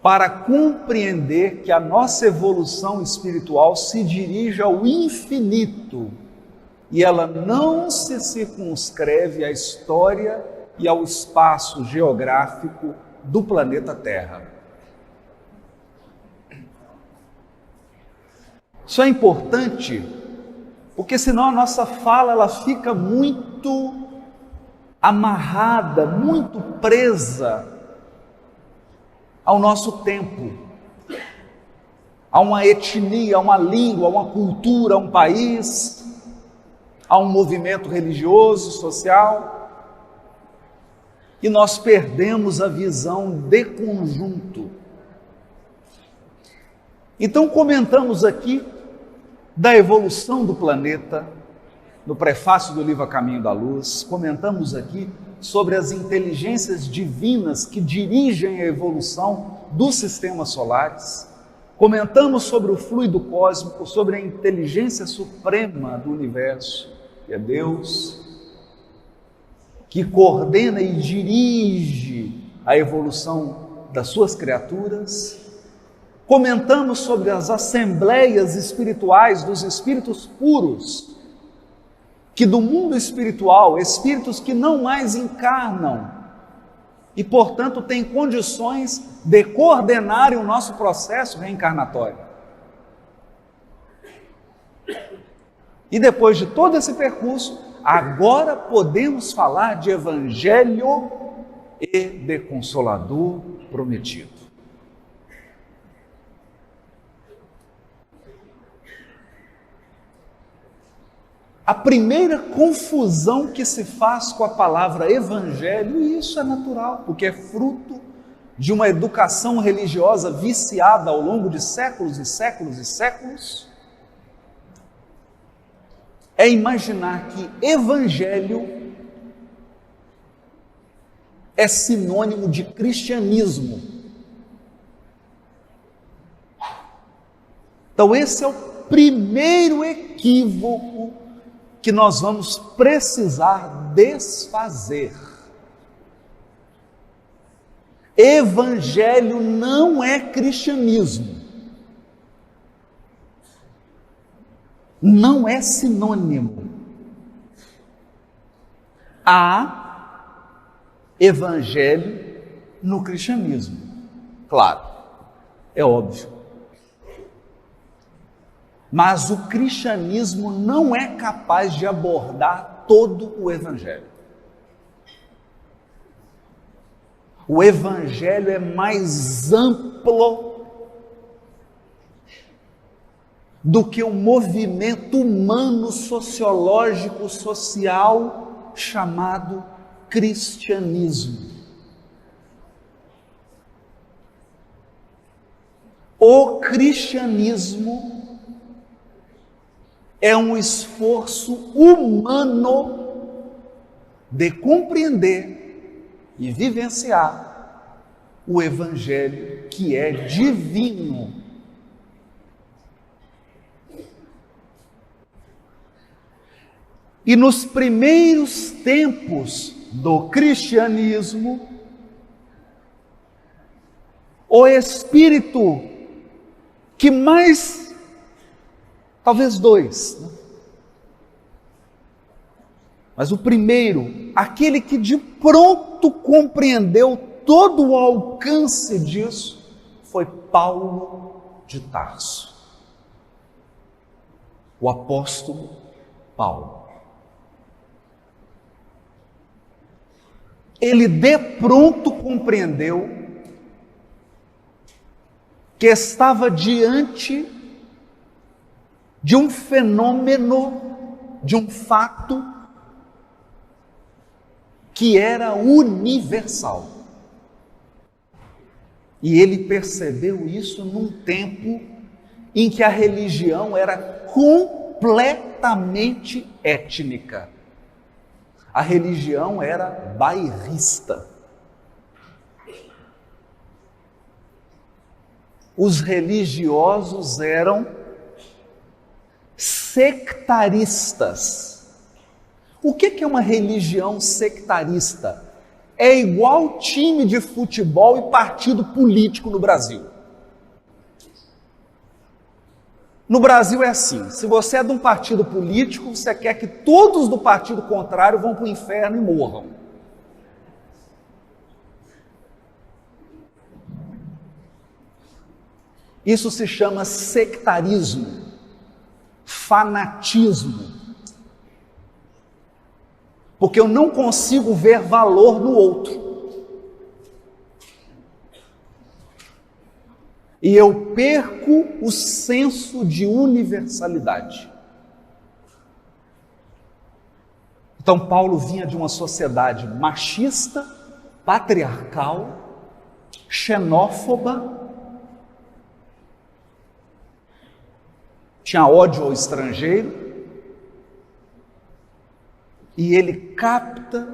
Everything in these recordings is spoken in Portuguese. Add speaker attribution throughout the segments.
Speaker 1: para compreender que a nossa evolução espiritual se dirige ao infinito e ela não se circunscreve à história e ao espaço geográfico do planeta Terra. Isso é importante, porque senão a nossa fala ela fica muito amarrada, muito presa ao nosso tempo, a uma etnia, a uma língua, a uma cultura, a um país, a um movimento religioso, social, e nós perdemos a visão de conjunto. Então comentamos aqui da evolução do planeta, no prefácio do livro A Caminho da Luz, comentamos aqui sobre as inteligências divinas que dirigem a evolução dos sistemas solares, comentamos sobre o fluido cósmico, sobre a inteligência suprema do universo, que é Deus, que coordena e dirige a evolução das suas criaturas. Comentamos sobre as assembleias espirituais dos espíritos puros, que do mundo espiritual, espíritos que não mais encarnam e, portanto, têm condições de coordenarem o nosso processo reencarnatório. E depois de todo esse percurso, agora podemos falar de Evangelho e de Consolador prometido. A primeira confusão que se faz com a palavra evangelho, e isso é natural, porque é fruto de uma educação religiosa viciada ao longo de séculos e séculos e séculos, é imaginar que evangelho é sinônimo de cristianismo. Então esse é o primeiro equívoco que nós vamos precisar desfazer. Evangelho não é cristianismo. Não é sinônimo. Há evangelho no cristianismo. Claro, é óbvio. Mas o cristianismo não é capaz de abordar todo o evangelho. O evangelho é mais amplo do que o movimento humano, sociológico, social chamado cristianismo. O cristianismo é um esforço humano de compreender e vivenciar o Evangelho que é divino. E nos primeiros tempos do cristianismo, o espírito que mais, talvez dois, né? Mas o primeiro, aquele que de pronto compreendeu todo o alcance disso, foi Paulo de Tarso, o apóstolo Paulo. Ele de pronto compreendeu que estava diante de um fenômeno, de um fato que era universal. E ele percebeu isso num tempo em que a religião era completamente étnica. A religião era bairrista. Os religiosos eram sectaristas. O que é uma religião sectarista? é igual time de futebol e partido político no Brasil. No Brasil é assim, se você é de um partido político, você quer que todos do partido contrário vão para o inferno e morram. Isso se chama sectarismo, fanatismo. Porque eu não consigo ver valor no outro. E eu perco o senso de universalidade. Então Paulo vinha de uma sociedade machista, patriarcal, xenófoba, tinha ódio ao estrangeiro, e ele capta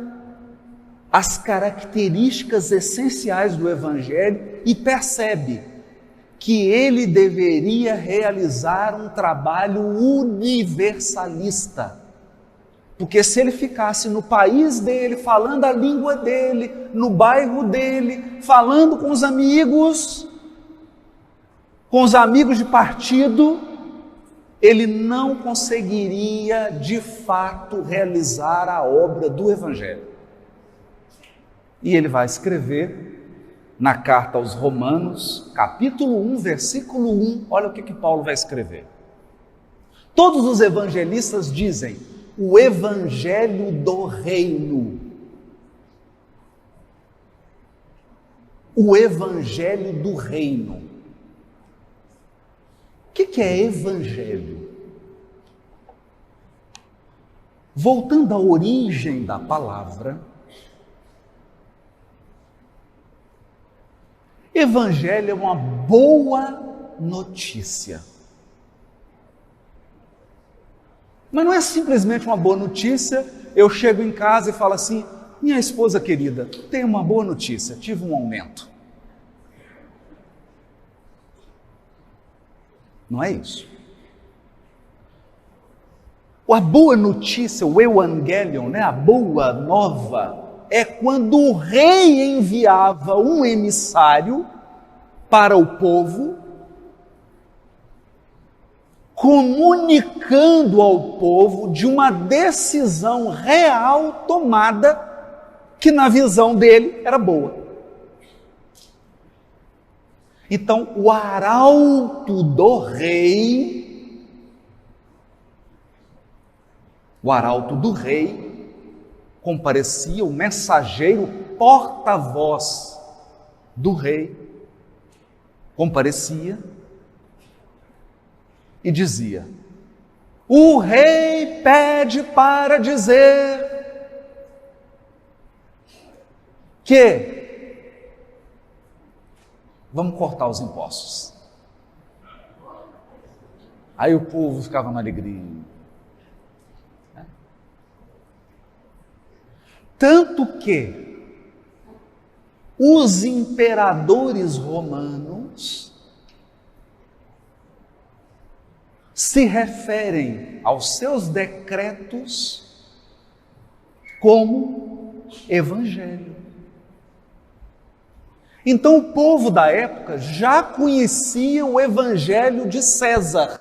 Speaker 1: as características essenciais do Evangelho e percebe que ele deveria realizar um trabalho universalista. Porque se ele ficasse no país dele, falando a língua dele, no bairro dele, falando com os amigos de partido, ele não conseguiria de fato realizar a obra do Evangelho. E ele vai escrever na carta aos Romanos, capítulo 1, versículo 1, olha o que Paulo vai escrever. Todos os evangelistas dizem o Evangelho do Reino. O Evangelho do Reino. O que é Evangelho? Voltando à origem da palavra, Evangelho é uma boa notícia. Mas não é simplesmente uma boa notícia, eu chego em casa e falo assim, minha esposa querida, tenho uma boa notícia, tive um aumento. Não é isso. A boa notícia, o Evangelion, a boa nova, é quando o rei enviava um emissário para o povo, comunicando ao povo de uma decisão real tomada, que na visão dele era boa. Então, o arauto do rei, comparecia, o mensageiro, porta-voz do rei, comparecia e dizia: o rei pede para dizer que vamos cortar os impostos. Aí o povo ficava na alegria. Tanto que os imperadores romanos se referem aos seus decretos como Evangelho. Então o povo da época já conhecia o Evangelho de César.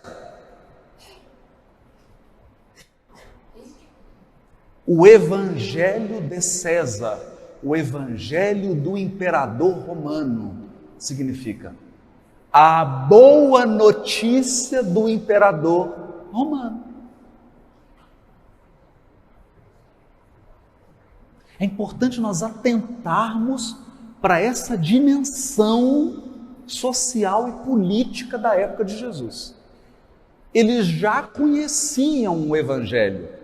Speaker 1: O Evangelho de César, o Evangelho do imperador romano, significa a boa notícia do imperador romano. É importante nós atentarmos para essa dimensão social e política da época de Jesus. Eles já conheciam o Evangelho.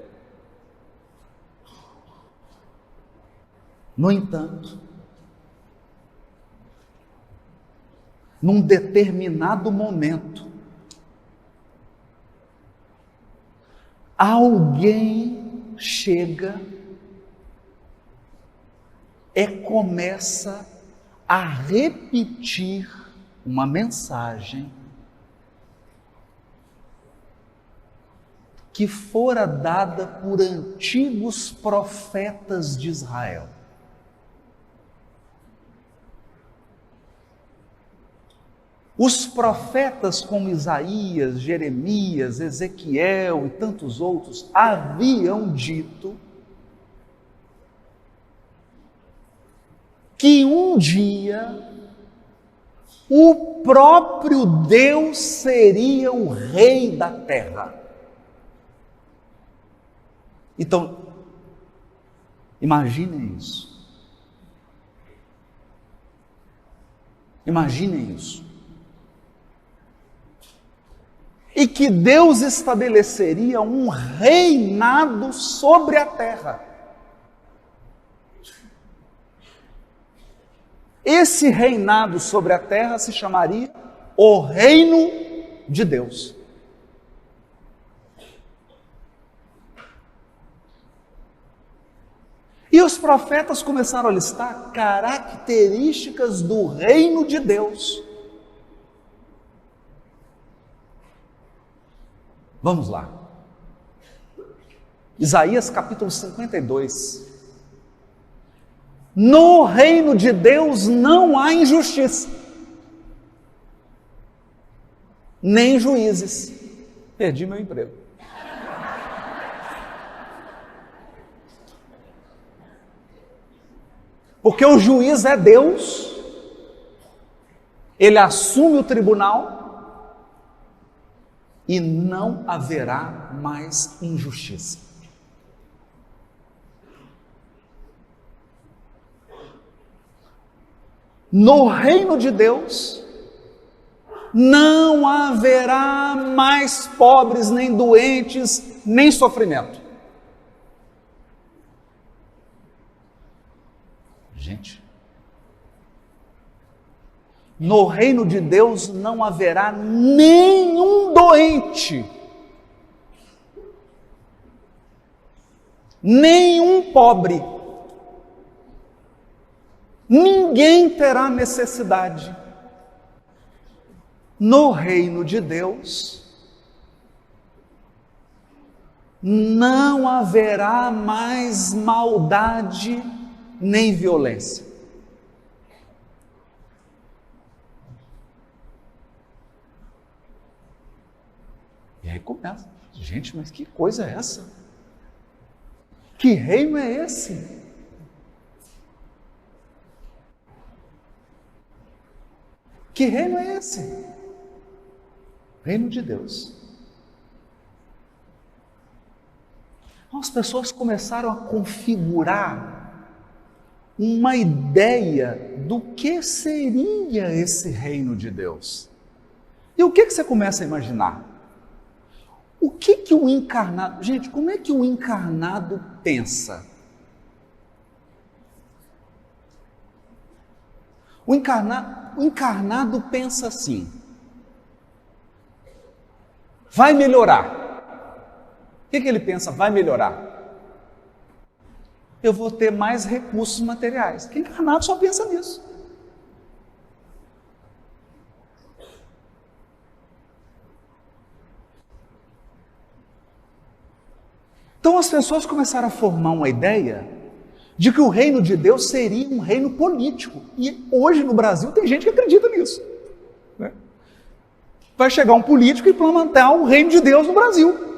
Speaker 1: No entanto, num determinado momento, alguém chega e começa a repetir uma mensagem que fora dada por antigos profetas de Israel. Os profetas como Isaías, Jeremias, Ezequiel e tantos outros haviam dito que um dia o próprio Deus seria o rei da terra. Então, imaginem isso. Imaginem isso. E que Deus estabeleceria um reinado sobre a terra. Esse reinado sobre a terra se chamaria o reino de Deus. E os profetas começaram a listar características do reino de Deus. Vamos lá. Isaías capítulo 52. No reino de Deus não há injustiça, nem juízes. Perdi meu emprego. Porque o juiz é Deus, ele assume o tribunal e não haverá mais injustiça. No reino de Deus, não haverá mais pobres, nem doentes, nem sofrimento. Gente, no reino de Deus não haverá nenhum doente, nenhum pobre, ninguém terá necessidade. No reino de Deus não haverá mais maldade nem violência. E aí começa, gente, mas que coisa é essa? Que reino é esse? Que reino é esse? Reino de Deus. As pessoas começaram a configurar uma ideia do que seria esse reino de Deus. E o que você começa a imaginar? O que o encarnado... Gente, como é que o encarnado pensa? O encarnado pensa assim: vai melhorar. O que ele pensa? Vai melhorar. Eu vou ter mais recursos materiais. O encarnado só pensa nisso. Então as pessoas começaram a formar uma ideia de que o reino de Deus seria um reino político. E hoje no Brasil tem gente que acredita nisso. Né? Vai chegar um político e implementar o reino de Deus no Brasil.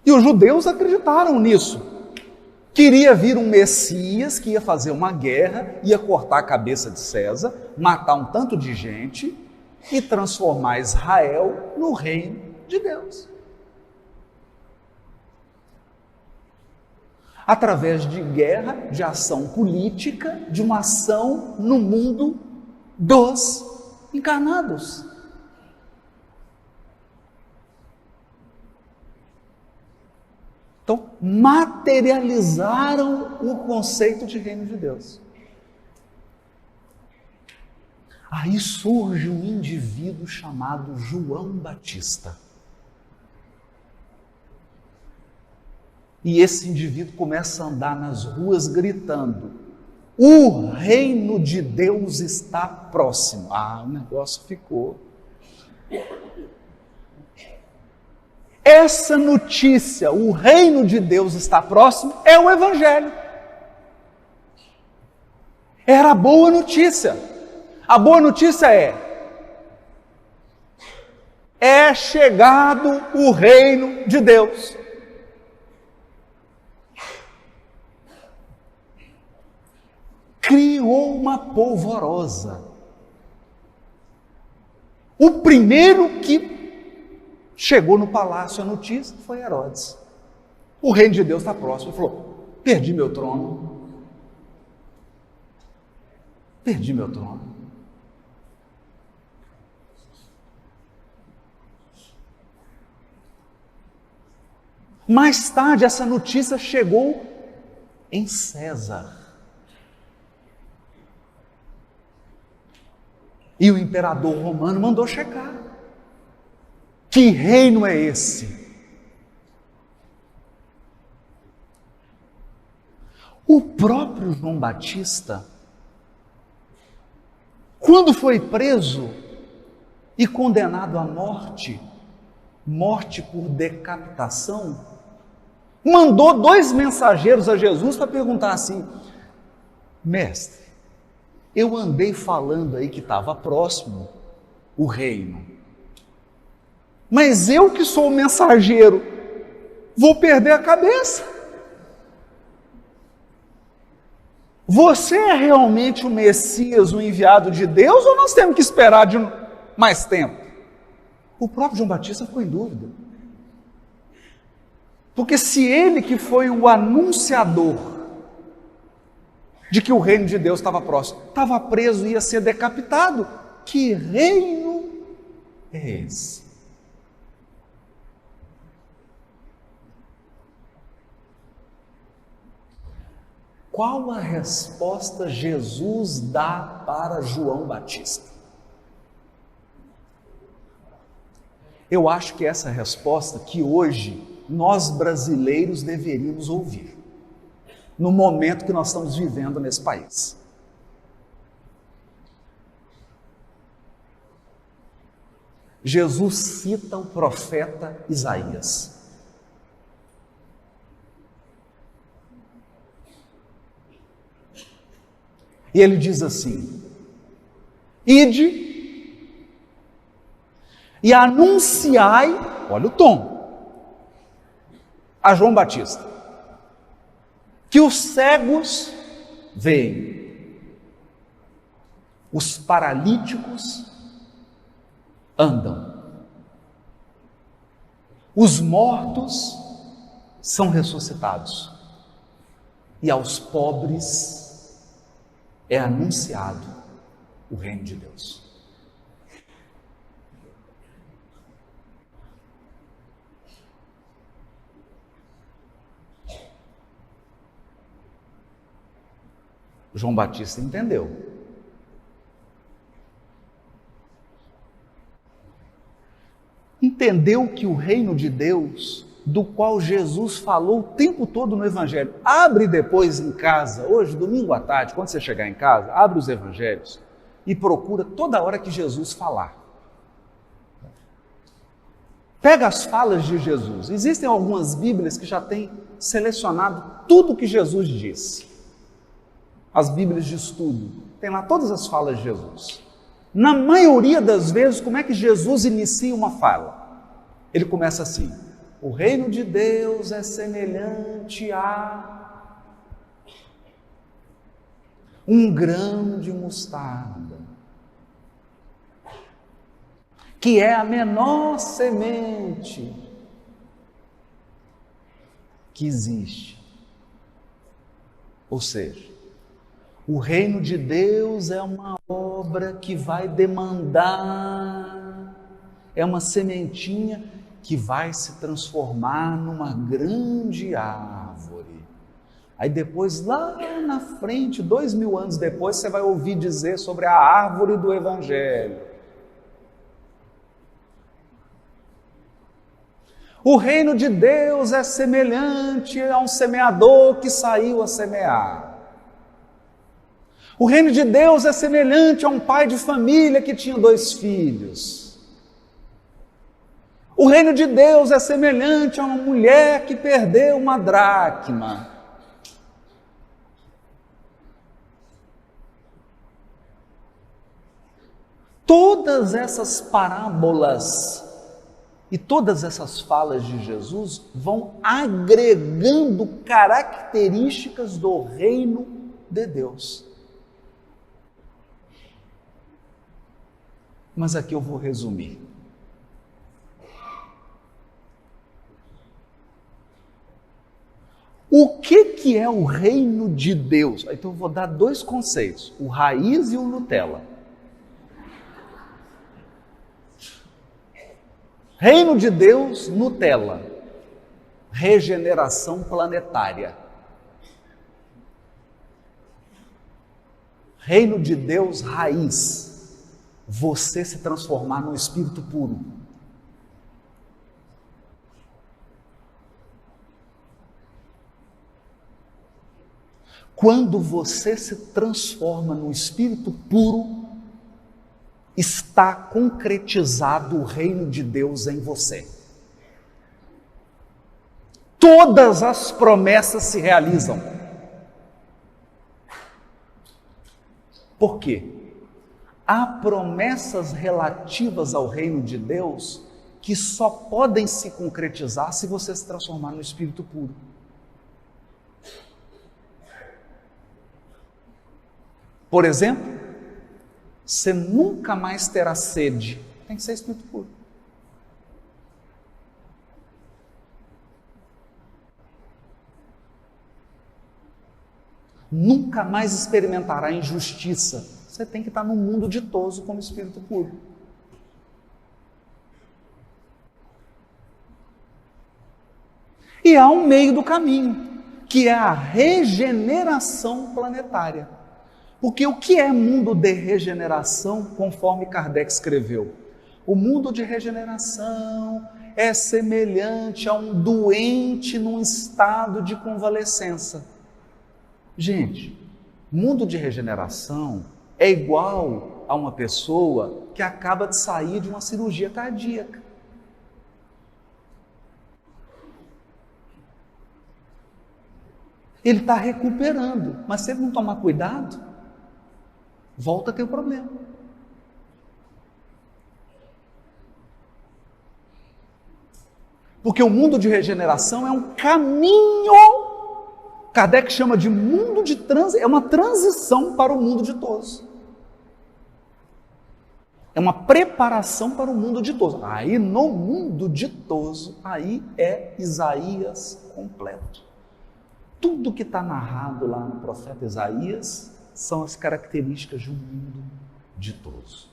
Speaker 1: E os judeus acreditaram nisso. Queria vir um Messias que ia fazer uma guerra, ia cortar a cabeça de César, matar um tanto de gente e transformar Israel no reino de Deus. Através de guerra, de ação política, de uma ação no mundo dos encarnados. Então, materializaram o conceito de reino de Deus. Aí surge um indivíduo chamado João Batista. E esse indivíduo começa a andar nas ruas gritando: o reino de Deus está próximo. O negócio ficou. Essa notícia, o reino de Deus está próximo, é o Evangelho. Era boa notícia. A boa notícia é chegado o reino de Deus. Criou uma polvorosa. O primeiro que chegou no palácio a notícia foi Herodes. O reino de Deus está próximo. Ele falou: perdi meu trono. Perdi meu trono. Mais tarde, essa notícia chegou em César. E o imperador romano mandou checar. Que reino é esse? O próprio João Batista, quando foi preso e condenado à morte por decapitação, mandou 2 mensageiros a Jesus para perguntar assim: mestre, eu andei falando aí que estava próximo o reino, mas eu que sou o mensageiro, vou perder a cabeça. Você é realmente o Messias, o enviado de Deus, ou nós temos que esperar de mais tempo? O próprio João Batista ficou em dúvida. Porque se ele, que foi o anunciador de que o reino de Deus estava próximo, estava preso e ia ser decapitado, que reino é esse? Qual a resposta Jesus dá para João Batista? Eu acho que essa é a resposta que hoje nós brasileiros deveríamos ouvir, no momento que nós estamos vivendo nesse país. Jesus cita o profeta Isaías. E ele diz assim: ide e anunciai, olha o tom, a João Batista, que os cegos veem, os paralíticos andam, os mortos são ressuscitados, e aos pobres é anunciado o reino de Deus. João Batista entendeu. Entendeu que o reino de Deus, do qual Jesus falou o tempo todo no Evangelho. Abre depois em casa, hoje, domingo à tarde, quando você chegar em casa, abre os Evangelhos e procura toda hora que Jesus falar. Pega as falas de Jesus. Existem algumas Bíblias que já têm selecionado tudo o que Jesus disse. As Bíblias de estudo, tem lá todas as falas de Jesus. Na maioria das vezes, como é que Jesus inicia uma fala? Ele começa assim: o reino de Deus é semelhante a um grão de mostarda, que é a menor semente que existe. Ou seja, o reino de Deus é uma obra que vai demandar, é uma sementinha que vai se transformar numa grande árvore. Aí depois, lá na frente, 2000 anos depois, você vai ouvir dizer sobre a árvore do Evangelho. O reino de Deus é semelhante a um semeador que saiu a semear. O reino de Deus é semelhante a um pai de família que tinha 2 filhos. O reino de Deus é semelhante a uma mulher que perdeu uma dracma. Todas essas parábolas e todas essas falas de Jesus vão agregando características do reino de Deus. Mas aqui eu vou resumir. O que é o reino de Deus? Então eu vou dar dois conceitos, o raiz e o Nutella. Reino de Deus, Nutella. Regeneração planetária. Reino de Deus, raiz. Você se transformar num espírito puro. Quando você se transforma num espírito puro, está concretizado o reino de Deus em você. Todas as promessas se realizam. Por quê? Há promessas relativas ao reino de Deus que só podem se concretizar se você se transformar no espírito puro. Por exemplo, você nunca mais terá sede. Tem que ser espírito puro. Nunca mais experimentará injustiça. Você tem que estar num mundo ditoso como espírito puro. E há um meio do caminho, que é a regeneração planetária. Porque o que é mundo de regeneração, conforme Kardec escreveu? O mundo de regeneração é semelhante a um doente num estado de convalescença. Gente, mundo de regeneração é igual a uma pessoa que acaba de sair de uma cirurgia cardíaca. Ele está recuperando, mas se ele não tomar cuidado, volta a ter o problema. Porque o mundo de regeneração é um caminho, Kardec chama de mundo de transição, é uma transição para o mundo ditoso. É uma preparação para o mundo ditoso. Aí no mundo ditoso, aí é Isaías completo. Tudo que está narrado lá no profeta Isaías são as características de um mundo ditoso.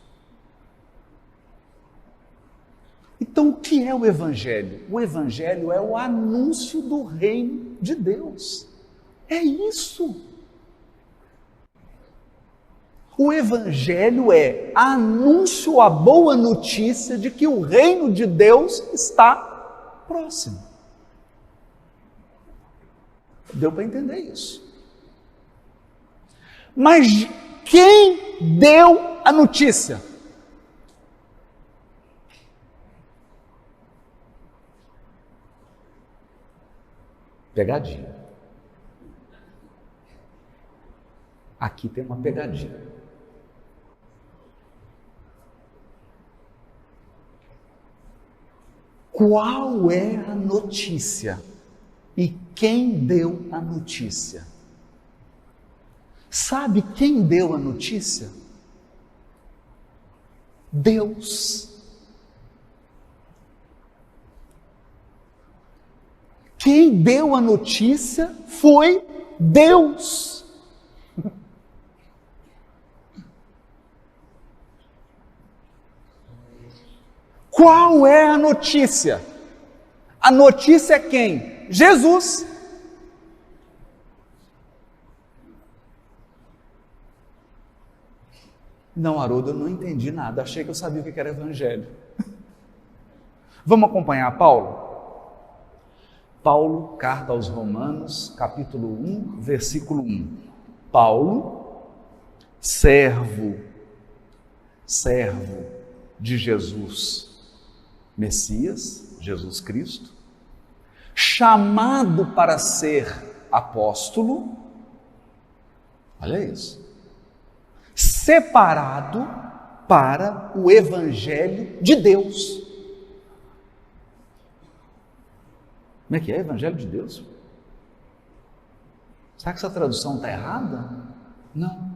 Speaker 1: Então, o que é o Evangelho? O Evangelho é o anúncio do reino de Deus. É isso. O Evangelho é anúncio, a boa notícia de que o reino de Deus está próximo. Deu para entender isso. Mas quem deu a notícia? Pegadinha. Aqui tem uma pegadinha. Qual é a notícia? E quem deu a notícia? Sabe quem deu a notícia? Deus. Quem deu a notícia foi Deus. Qual é a notícia? A notícia é quem? Jesus. Não, Haroldo, eu não entendi nada, achei que eu sabia o que era evangelho. Vamos acompanhar Paulo? Paulo, carta aos Romanos, capítulo 1, versículo 1. Paulo, servo de Jesus, Messias, Jesus Cristo, chamado para ser apóstolo, olha isso, separado para o Evangelho de Deus. Como é que é Evangelho de Deus? Será que essa tradução está errada? Não.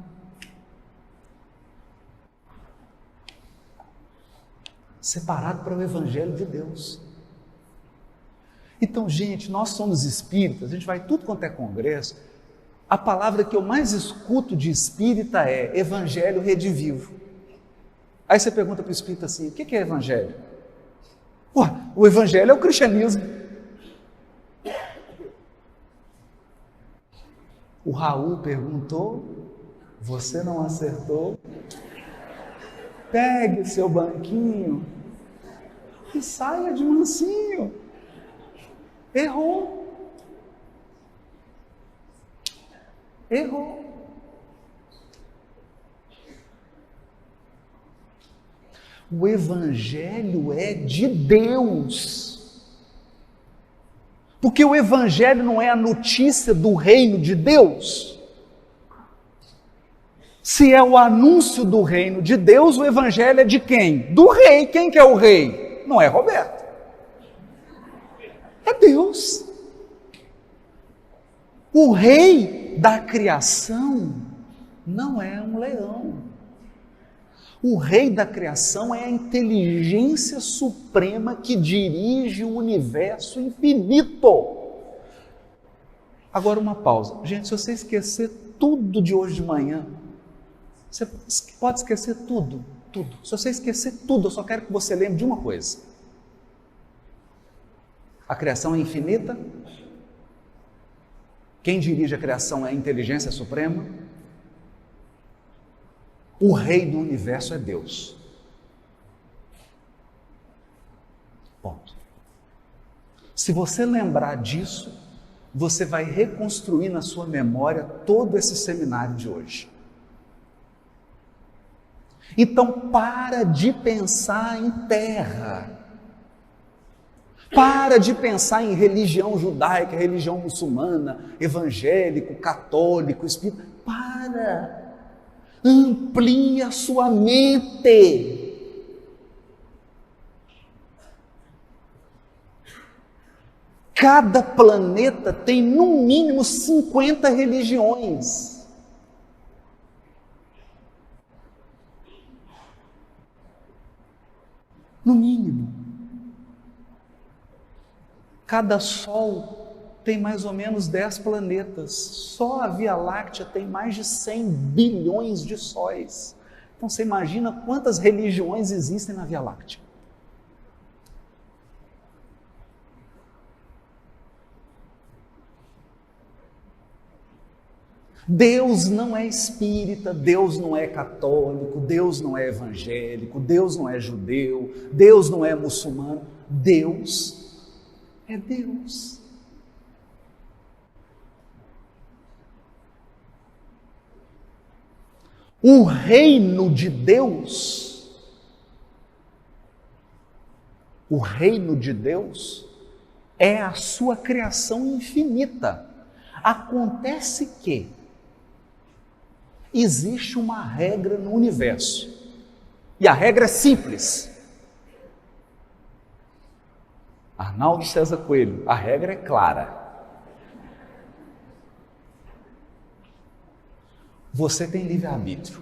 Speaker 1: Separado para o Evangelho de Deus. Então, gente, nós somos espíritas, a gente vai tudo quanto é congresso. A palavra que eu mais escuto de espírita é Evangelho redivivo. Aí você pergunta para o espírita assim: o que é Evangelho? Ué, o Evangelho é o cristianismo. O Raul perguntou, você não acertou? Pegue o seu banquinho e saia de mansinho. Errou. Errou. O Evangelho é de Deus. Porque o Evangelho não é a notícia do reino de Deus. Se é o anúncio do reino de Deus, o Evangelho é de quem? Do rei. Quem que é o rei? Não é Roberto. É Deus. O rei da criação não é um leão. O rei da criação é a inteligência suprema que dirige o universo infinito. Agora uma pausa. Gente, se você esquecer tudo de hoje de manhã, você pode esquecer tudo. Se você esquecer tudo, eu só quero que você lembre de uma coisa. A criação é infinita. Quem dirige a criação é a inteligência suprema. O rei do universo é Deus. Ponto. Se você lembrar disso, você vai reconstruir na sua memória todo esse seminário de hoje. Então, para de pensar em terra. Para de pensar em religião judaica, religião muçulmana, evangélico, católico, espírita. Para. Amplie a sua mente. Cada planeta tem no mínimo 50 religiões. No mínimo. Cada Sol tem mais ou menos 10 planetas. Só a Via Láctea tem mais de 100 bilhões de sóis. Então você imagina quantas religiões existem na Via Láctea. Deus não é espírita, Deus não é católico, Deus não é evangélico, Deus não é judeu, Deus não é muçulmano. Deus é Deus. O reino de Deus, é a sua criação infinita. Acontece que existe uma regra no universo, e a regra é simples. Arnaldo César Coelho, a regra é clara. Você tem livre-arbítrio.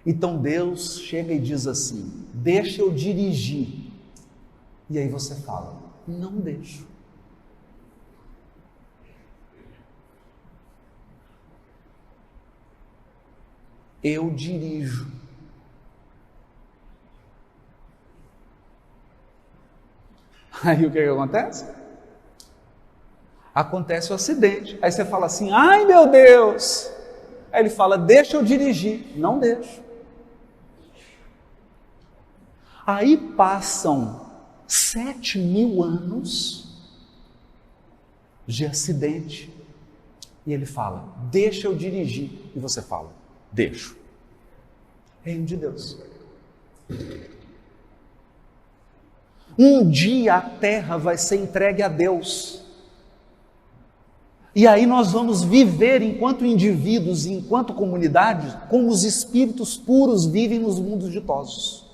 Speaker 1: Então Deus chega e diz assim: deixa eu dirigir. E aí você fala: não deixo. Eu dirijo. Aí o que acontece? Acontece o acidente. Aí você fala assim: ai meu Deus! Aí ele fala: deixa eu dirigir. Não deixo. Aí passam 7.000 anos de acidente. E ele fala: deixa eu dirigir. E você fala: deixo. Reino de Deus. Um dia a terra vai ser entregue a Deus. E aí nós vamos viver enquanto indivíduos e enquanto comunidade como os espíritos puros vivem nos mundos ditosos.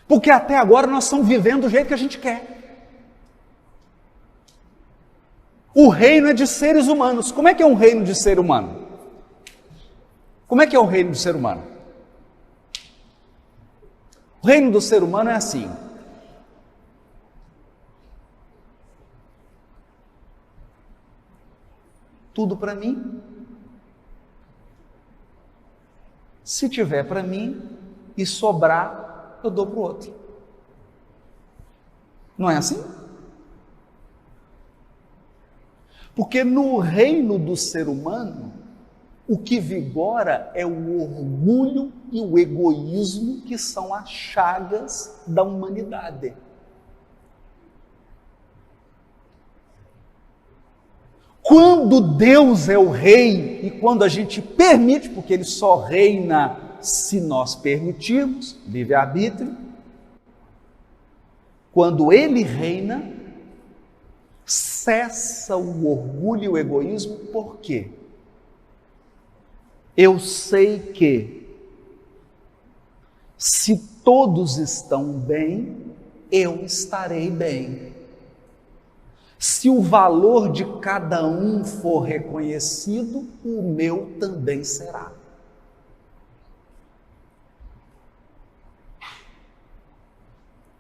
Speaker 1: Porque até agora nós estamos vivendo do jeito que a gente quer. O reino é de seres humanos. Como é que é um reino de ser humano? Como é que é o reino do ser humano? O reino do ser humano é assim. Tudo para mim. Se tiver para mim e sobrar, eu dou para o outro. Não é assim? Porque no reino do ser humano, o que vigora é o orgulho e o egoísmo, que são as chagas da humanidade. Quando Deus é o rei, e quando a gente permite, porque Ele só reina se nós permitirmos, livre-arbítrio, quando Ele reina, cessa o orgulho e o egoísmo. Por quê? Eu sei que, se todos estão bem, eu estarei bem. Se o valor de cada um for reconhecido, o meu também será.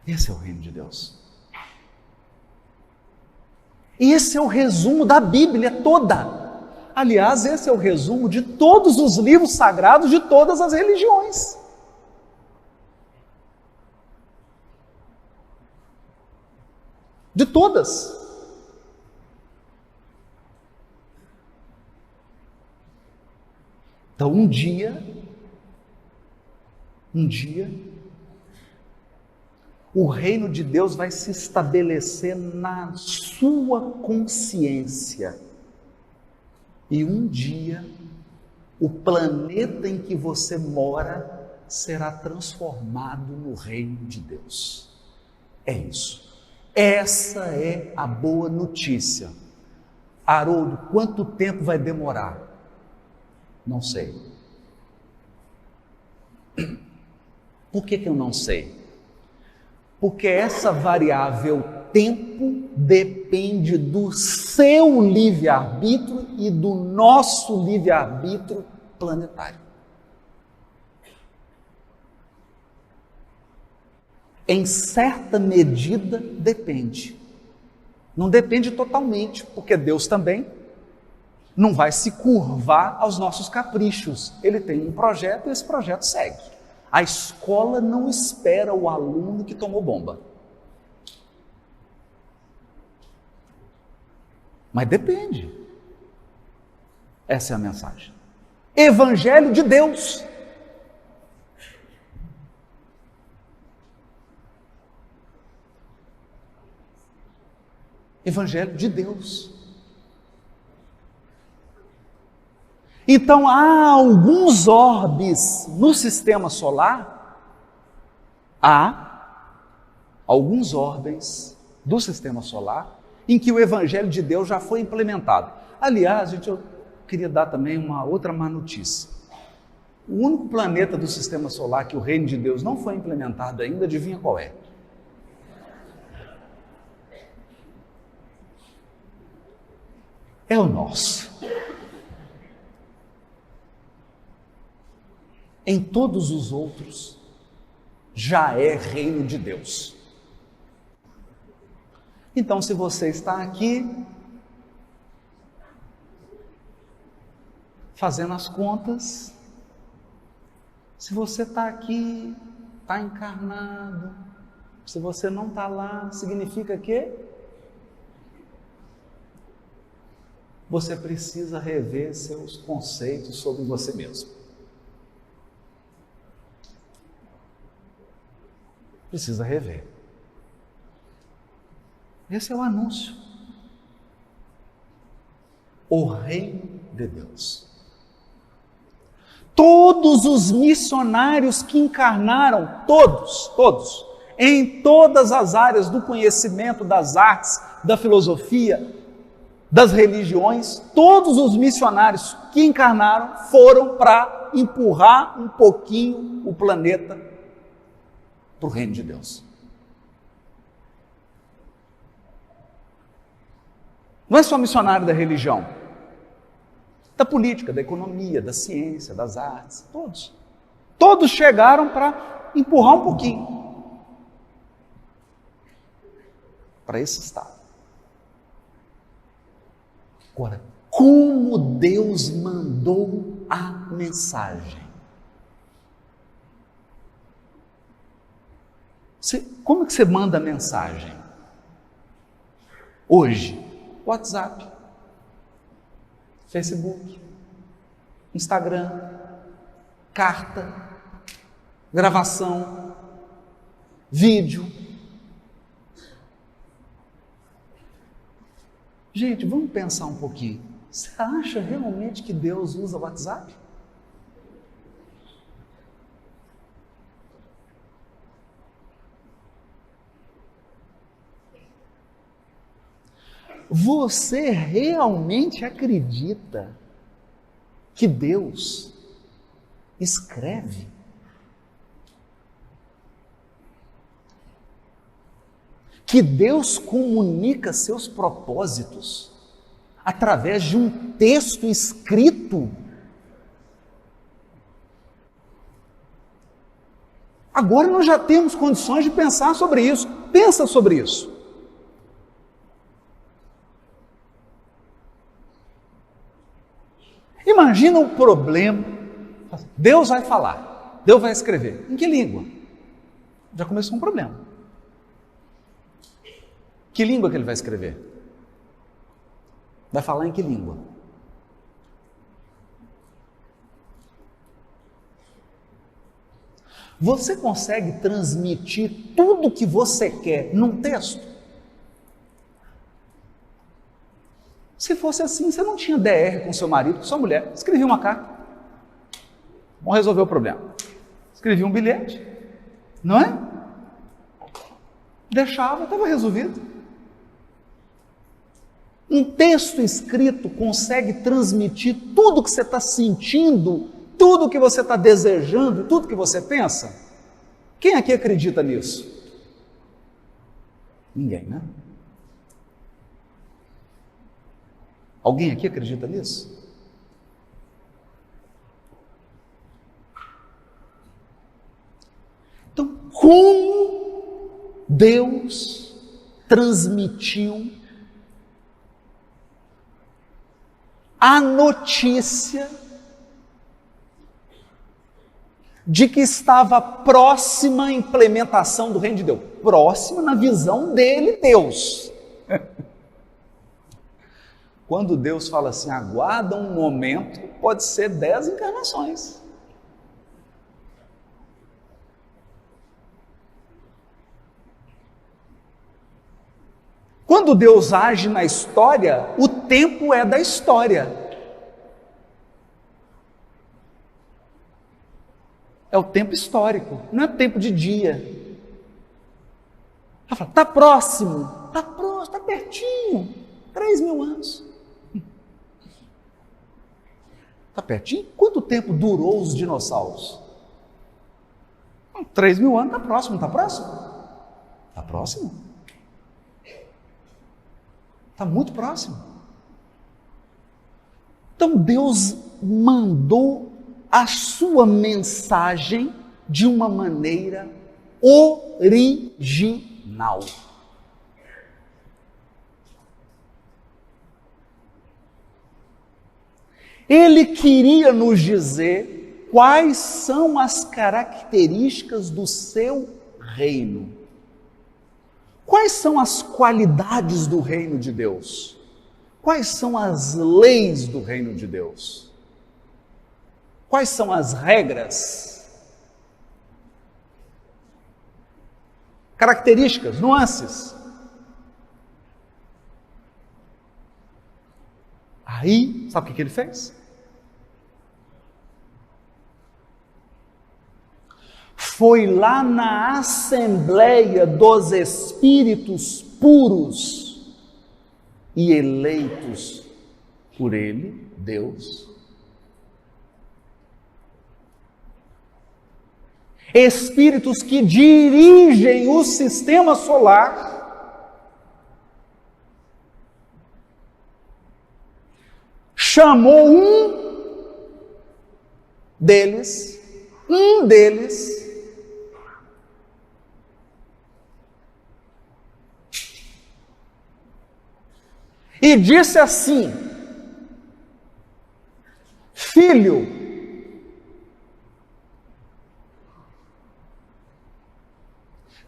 Speaker 1: Esse é o reino de Deus. E esse é o resumo da Bíblia toda. Aliás, esse é o resumo de todos os livros sagrados de todas as religiões. De todas. Então, um dia, o reino de Deus vai se estabelecer na sua consciência. E um dia, o planeta em que você mora será transformado no reino de Deus. É isso. Essa é a boa notícia. Haroldo, quanto tempo vai demorar? Não sei. Por que eu não sei? Porque essa variável tempo depende do seu livre-arbítrio e do nosso livre-arbítrio planetário. Em certa medida depende. Não depende totalmente, porque Deus também não vai se curvar aos nossos caprichos. Ele tem um projeto e esse projeto segue. A escola não espera o aluno que tomou bomba. Mas depende. Essa é a mensagem. Evangelho de Deus. Evangelho de Deus. Então, há alguns orbes no sistema solar, há alguns orbes do sistema solar em que o Evangelho de Deus já foi implementado. Aliás, gente, eu queria dar também uma outra má notícia. O único planeta do sistema solar que o reino de Deus não foi implementado ainda, adivinha qual é? É o nosso. Em todos os outros, já é reino de Deus. Então, se você está aqui, fazendo as contas, se você está aqui, está encarnado, se você não está lá, significa que você precisa rever seus conceitos sobre você mesmo. Precisa rever. Esse é o anúncio. O reino de Deus. Todos os missionários que encarnaram, todos, em todas as áreas do conhecimento, das artes, da filosofia, das religiões, todos os missionários que encarnaram foram para empurrar um pouquinho o planeta para o reino de Deus. Não é só missionário da religião, da política, da economia, da ciência, das artes, todos. Todos chegaram para empurrar um pouquinho para esse estado. Agora, como Deus mandou a mensagem? Como é que você manda a mensagem? Hoje, WhatsApp, Facebook, Instagram, carta, gravação, vídeo. Gente, vamos pensar um pouquinho. Você acha realmente que Deus usa o WhatsApp? Você realmente acredita que Deus escreve? Que Deus comunica seus propósitos através de um texto escrito? Agora nós já temos condições de pensar sobre isso. Pensa sobre isso. Imagina um problema. Deus vai falar, Deus vai escrever. Em que língua? Já começou um problema. Que língua que ele vai escrever? Vai falar em que língua? Você consegue transmitir tudo o que você quer num texto? Se fosse assim, você não tinha DR com seu marido, com sua mulher. Escrevia uma carta. Vamos resolver o problema. Escrevia um bilhete, não é? Deixava, estava resolvido. Um texto escrito consegue transmitir tudo que você está sentindo, tudo que você está desejando, tudo que você pensa? Quem aqui acredita nisso? Ninguém, né? Alguém aqui acredita nisso? Então, como Deus transmitiu a notícia de que estava próxima a implementação do reino de Deus? Próxima na visão dele, Deus. Quando Deus fala assim, aguarda um momento, pode ser 10 encarnações. Quando Deus age na história, o tempo é da história. É o tempo histórico, não é tempo de dia. Ela fala, está próximo, está pertinho, 3.000 anos. Está pertinho? Quanto tempo durou os dinossauros? 3.000 anos, está próximo, está próximo? Está próximo. Está muito próximo. Então Deus mandou a sua mensagem de uma maneira original. Ele queria nos dizer quais são as características do seu reino. Quais são as qualidades do reino de Deus? Quais são as leis do reino de Deus? Quais são as regras? Características, nuances. Aí, sabe o que ele fez? foi lá na Assembleia dos Espíritos puros e eleitos por Ele, Deus. Espíritos que dirigem o sistema solar, chamou um deles, e disse assim: filho,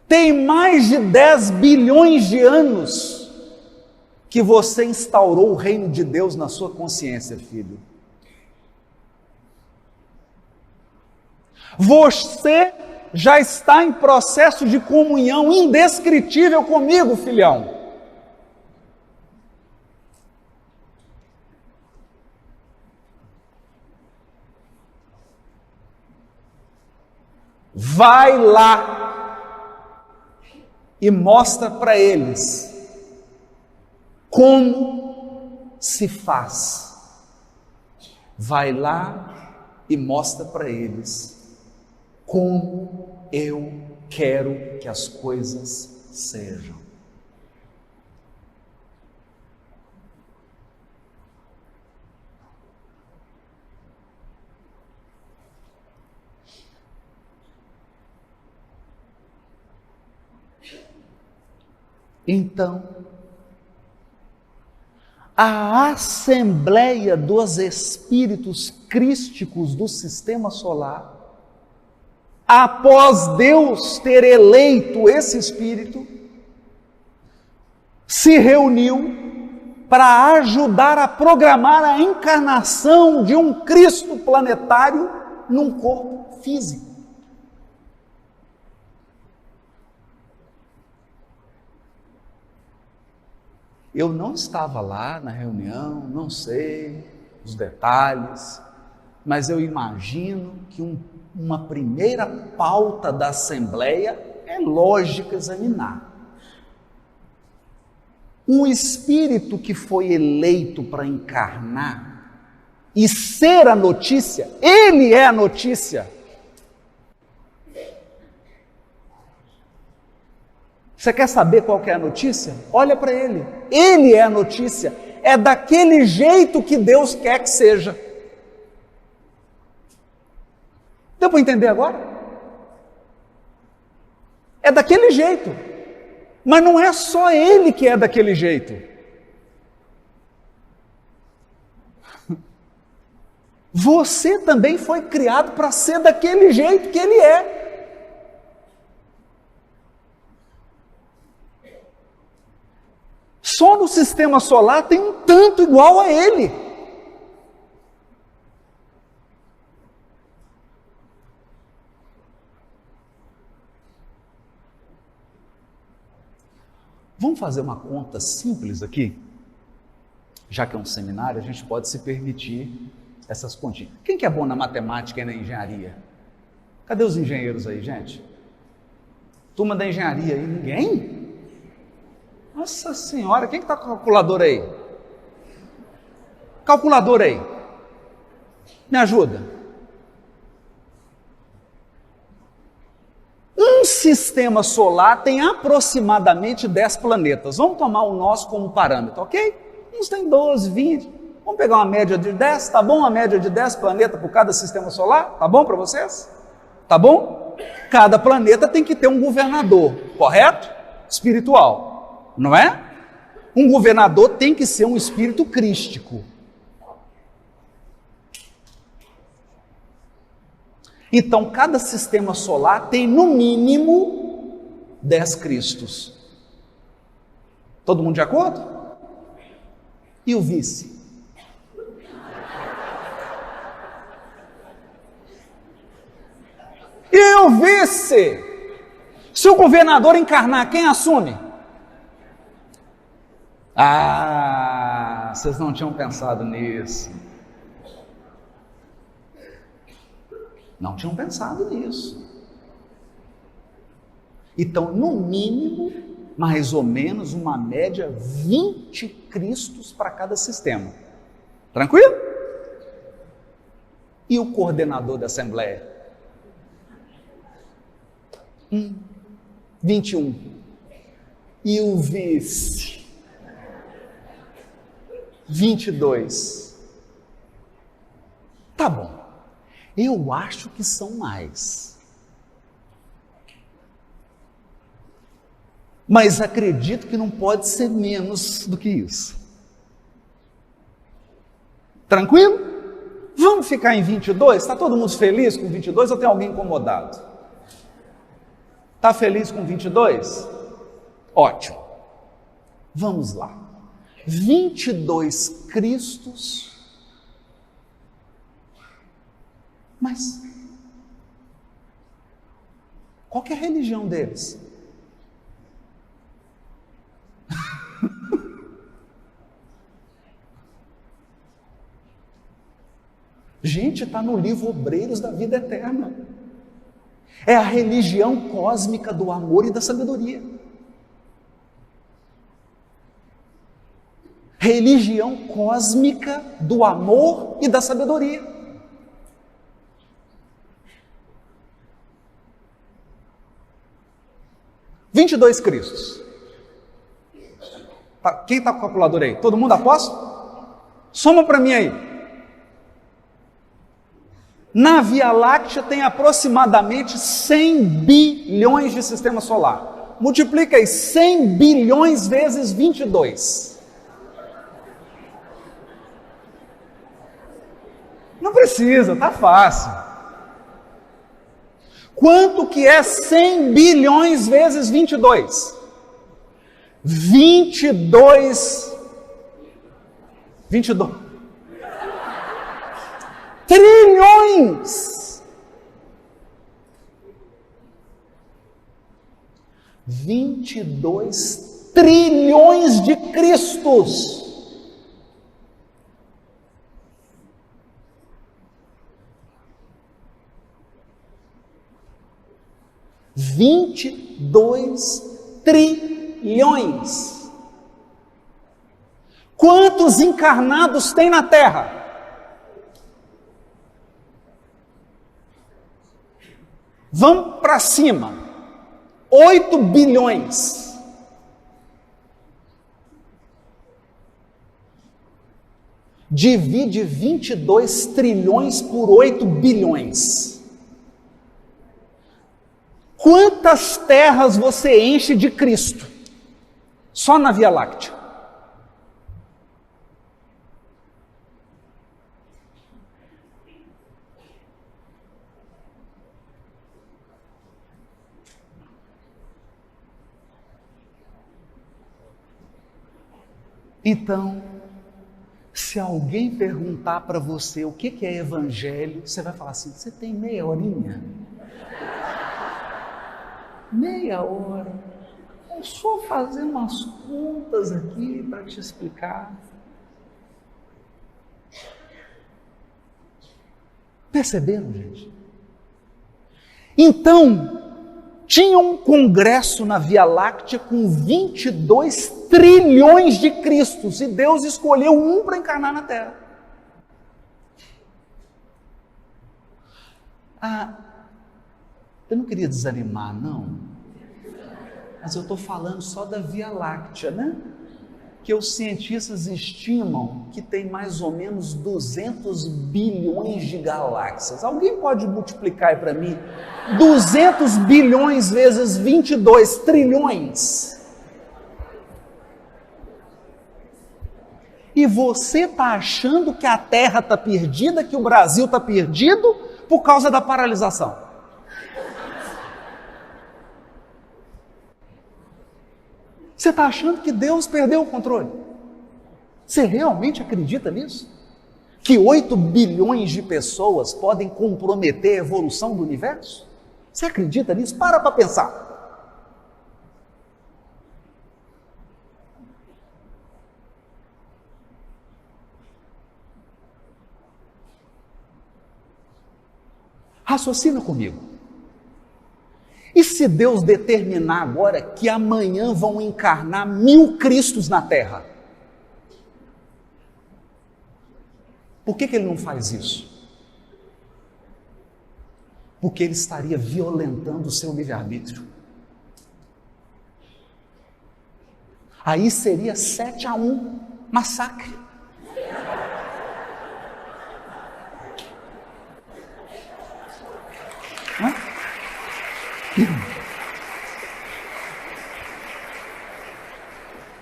Speaker 1: tem mais de 10 bilhões de anos que você instaurou o reino de Deus na sua consciência, filho. Você já está em processo de comunhão indescritível comigo, filhão. Vai lá e mostra para eles como se faz. Vai lá e mostra para eles como eu quero que as coisas sejam. Então, a Assembleia dos Espíritos Crísticos do Sistema Solar, após Deus ter eleito esse Espírito, se reuniu para ajudar a programar a encarnação de um Cristo planetário num corpo físico. Eu não estava lá na reunião, não sei os detalhes, mas eu imagino que uma primeira pauta da Assembleia é lógico examinar. Um espírito que foi eleito para encarnar e ser a notícia, ele é a notícia. Você quer saber qual que é a notícia? Olha para ele. Ele é a notícia. É daquele jeito que Deus quer que seja. Deu para entender agora? É daquele jeito. Mas não é só ele que é daquele jeito. Você também foi criado para ser daquele jeito que ele é. Só no sistema solar tem um tanto igual a ele. Vamos fazer uma conta simples aqui? Já que é um seminário, a gente pode se permitir essas continhas. Quem que é bom na matemática e na engenharia? Cadê os engenheiros aí, gente? Turma da engenharia aí, ninguém? Nossa Senhora, quem que está com a calculadora aí? Calculadora aí. Me ajuda. Um sistema solar tem aproximadamente 10 planetas. Vamos tomar o nosso como parâmetro, ok? Uns tem 12, 20. Vamos pegar uma média de 10, tá bom? Uma média de 10 planetas por cada sistema solar? Tá bom para vocês? Tá bom? Cada planeta tem que ter um governador, correto? Espiritual. Não é? Um governador tem que ser um espírito crístico. Então, cada sistema solar tem no mínimo 10 Cristos. Todo mundo de acordo? E o vice? E o vice? Se o governador encarnar, quem assume? Ah, vocês não tinham pensado nisso. Não tinham pensado nisso. Então, no mínimo, mais ou menos, uma média, 20 Cristos para cada sistema. Tranquilo? E o coordenador da Assembleia? 21. E o vice? 22. Tá bom. Eu acho que são mais. Mas acredito que não pode ser menos do que isso. Tranquilo? Vamos ficar em 22? Está todo mundo feliz com 22 ou tem alguém incomodado? Está feliz com 22? Ótimo. Vamos lá. 22 Cristos. Mas qual que é a religião deles? Gente, está no livro Obreiros da Vida Eterna. É a religião cósmica do amor e da sabedoria. Religião cósmica do amor e da sabedoria. $22 Cristos. Quem está com o calculador aí? Todo mundo aposta? Soma para mim aí. Na Via Láctea tem aproximadamente 100 bilhões de sistema solar. Multiplica aí 100 bilhões vezes 22. Não precisa, tá fácil. Quanto que é 100 bilhões vezes 22? 22 trilhões! 22 trilhões de Cristos! $22 trilhões. Quantos encarnados tem na Terra? Vamos para cima. 8 bilhões. Divide 22 trilhões por 8 bilhões. Quantas terras você enche de Cristo? Só na Via Láctea. Então, se alguém perguntar para você o que é evangelho, você vai falar assim: você tem meia horinha? Meia hora? É só fazer umas contas aqui para te explicar. Perceberam, gente? Então, tinha um congresso na Via Láctea com 22 trilhões de Cristos, e Deus escolheu um para encarnar na Terra. Eu não queria desanimar, não. Mas eu estou falando só da Via Láctea, né? Que os cientistas estimam que tem mais ou menos 200 bilhões de galáxias. Alguém pode multiplicar aí para mim? 200 bilhões vezes 22 trilhões. E você está achando que a Terra está perdida, que o Brasil está perdido por causa da paralisação? Você está achando que Deus perdeu o controle? Você realmente acredita nisso? Que 8 bilhões de pessoas podem comprometer a evolução do universo? Você acredita nisso? Para pensar. Raciocina comigo. E se Deus determinar agora que amanhã vão encarnar 1000 Cristos na Terra? Por que Ele não faz isso? Porque Ele estaria violentando o seu livre-arbítrio. Aí seria 7-1, massacre. Não é?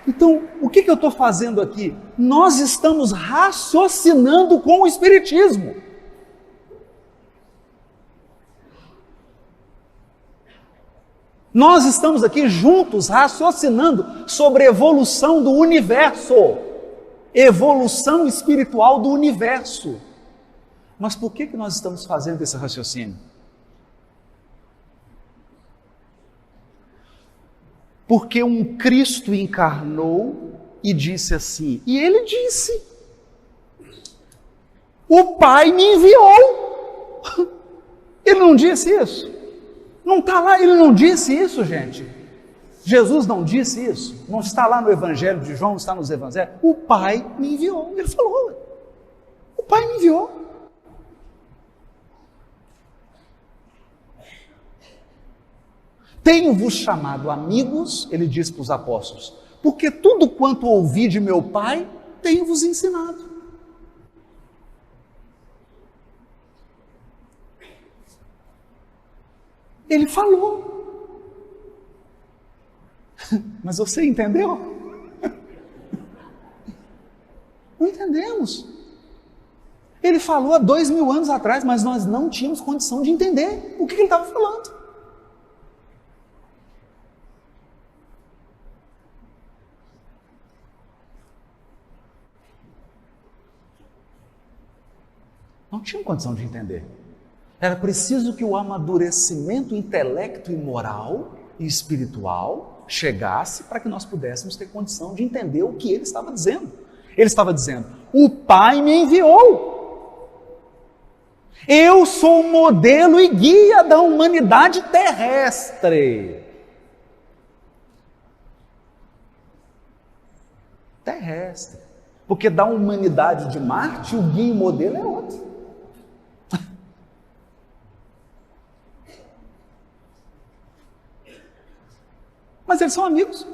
Speaker 1: Então, o que eu estou fazendo aqui? Nós estamos raciocinando com o Espiritismo. Nós estamos aqui juntos raciocinando sobre a evolução do universo, evolução espiritual do universo. Mas por que nós estamos fazendo esse raciocínio? Porque um Cristo encarnou e disse assim, e Ele disse, o Pai me enviou. Ele não disse isso? Não está lá, Ele não disse isso, gente. Jesus não disse isso, não está lá no Evangelho de João, não está nos Evangelhos. O Pai me enviou, Ele falou, o Pai me enviou. Tenho-vos chamado amigos, Ele diz para os apóstolos, porque tudo quanto ouvi de meu Pai, tenho-vos ensinado. Ele falou. Mas você entendeu? Não entendemos. Ele falou há 2000 anos atrás, mas nós não tínhamos condição de entender o que ele estava falando. Não tinham condição de entender. Era preciso que o amadurecimento intelecto e moral e espiritual chegasse para que nós pudéssemos ter condição de entender o que ele estava dizendo. Ele estava dizendo, o Pai me enviou. Eu sou o modelo e guia da humanidade terrestre. Terrestre. Porque da humanidade de Marte, o guia e o modelo é outro. Mas eles são amigos,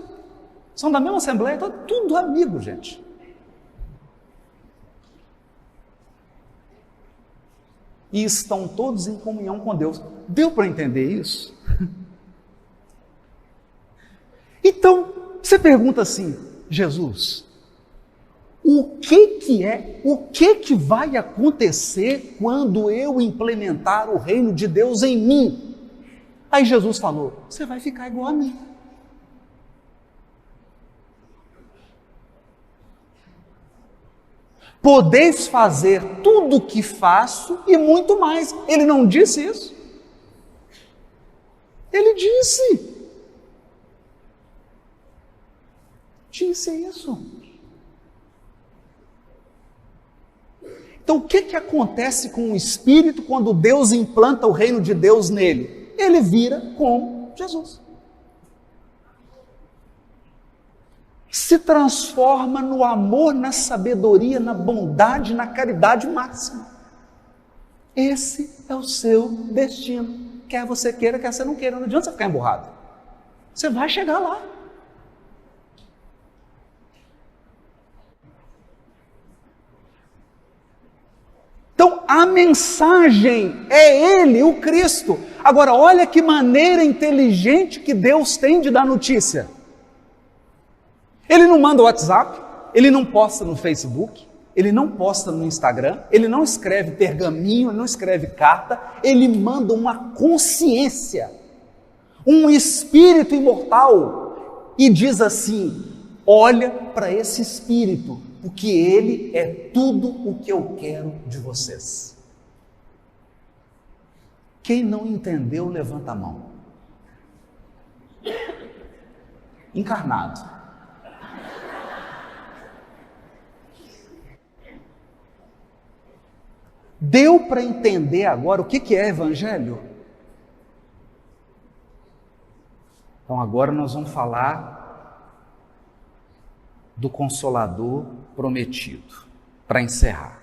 Speaker 1: são da mesma assembleia, tudo amigo, gente. E estão todos em comunhão com Deus. Deu para entender isso? Então, você pergunta assim, Jesus, o que vai acontecer quando eu implementar o reino de Deus em mim? Aí Jesus falou, você vai ficar igual a mim. Podeis fazer tudo o que faço e muito mais. Ele não disse isso? Ele disse. Disse isso. Então, o que acontece com o Espírito quando Deus implanta o reino de Deus nele? Ele vira como Jesus. Se transforma no amor, na sabedoria, na bondade, na caridade máxima. Esse é o seu destino. Quer você queira, quer você não queira. Não adianta você ficar emburrado. Você vai chegar lá. Então, a mensagem é Ele, o Cristo. Agora, olha que maneira inteligente que Deus tem de dar notícia. Ele não manda WhatsApp, ele não posta no Facebook, ele não posta no Instagram, ele não escreve pergaminho, ele não escreve carta, ele manda uma consciência, um espírito imortal e diz assim, olha para esse espírito, porque ele é tudo o que eu quero de vocês. Quem não entendeu, levanta a mão. Encarnado. Deu para entender agora o que é evangelho? Então agora nós vamos falar do Consolador prometido, para encerrar.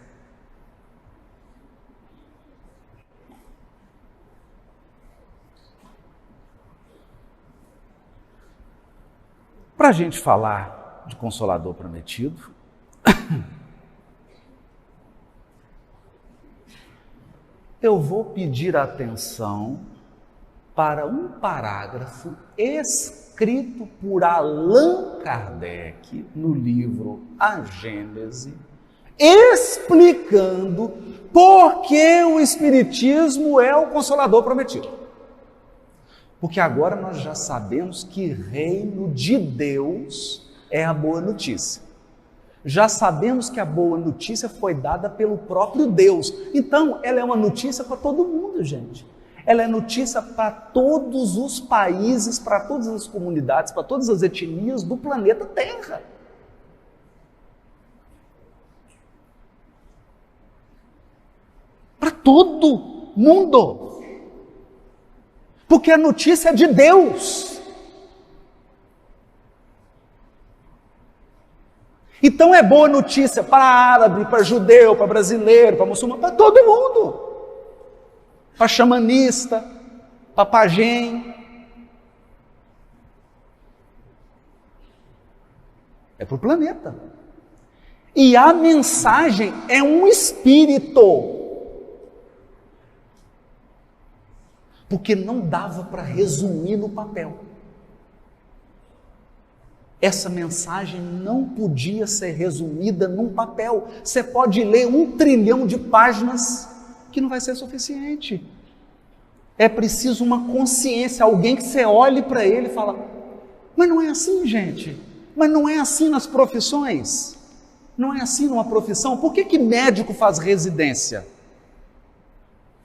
Speaker 1: Para a gente falar de Consolador prometido, eu vou pedir atenção para um parágrafo escrito por Allan Kardec no livro A Gênese, explicando por que o Espiritismo é o Consolador prometido. Porque agora nós já sabemos que reino de Deus é a boa notícia. Já sabemos que a boa notícia foi dada pelo próprio Deus. Então, ela é uma notícia para todo mundo, gente. Ela é notícia para todos os países, para todas as comunidades, para todas as etnias do planeta Terra. Para todo mundo. Porque a notícia é de Deus. Então é boa notícia para árabe, para judeu, para brasileiro, para muçulmano, para todo mundo. Para xamanista, para pajem. É para o planeta. E a mensagem é um espírito. Porque não dava para resumir no papel. Essa mensagem não podia ser resumida num papel. Você pode ler 1 trilhão de páginas que não vai ser suficiente. É preciso uma consciência, alguém que você olhe para ele e fala, mas não é assim, gente. Mas não é assim nas profissões. Não é assim numa profissão. Por que médico faz residência?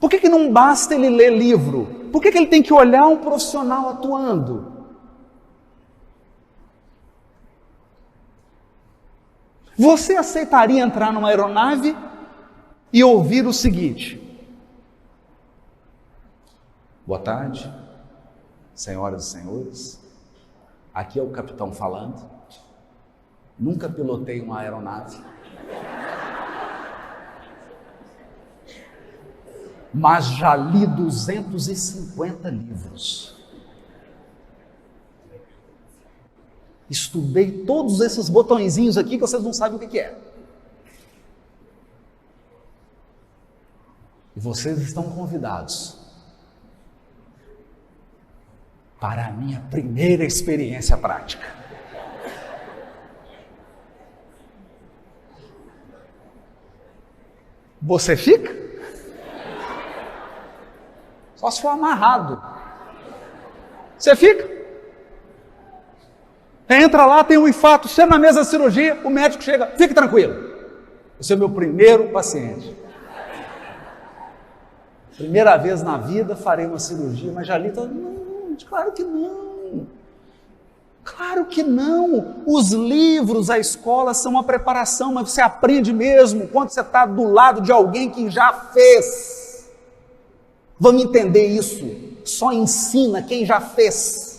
Speaker 1: Por que não basta ele ler livro? Por que ele tem que olhar um profissional atuando? Você aceitaria entrar numa aeronave e ouvir o seguinte: boa tarde, senhoras e senhores, aqui é o capitão falando, nunca pilotei uma aeronave, mas já li 250 livros. Estudei todos esses botõezinhos aqui que vocês não sabem o que é. E vocês estão convidados para a minha primeira experiência prática. Você fica? Só se for amarrado. Você fica? Entra lá, tem um infarto, você na mesa de cirurgia, o médico chega, fique tranquilo. Esse é o meu primeiro paciente. Primeira vez na vida farei uma cirurgia, mas já li todo. Não, claro que não. Claro que não. Os livros, a escola são uma preparação, mas você aprende mesmo quando você está do lado de alguém que já fez. Vamos entender isso. Só ensina quem já fez.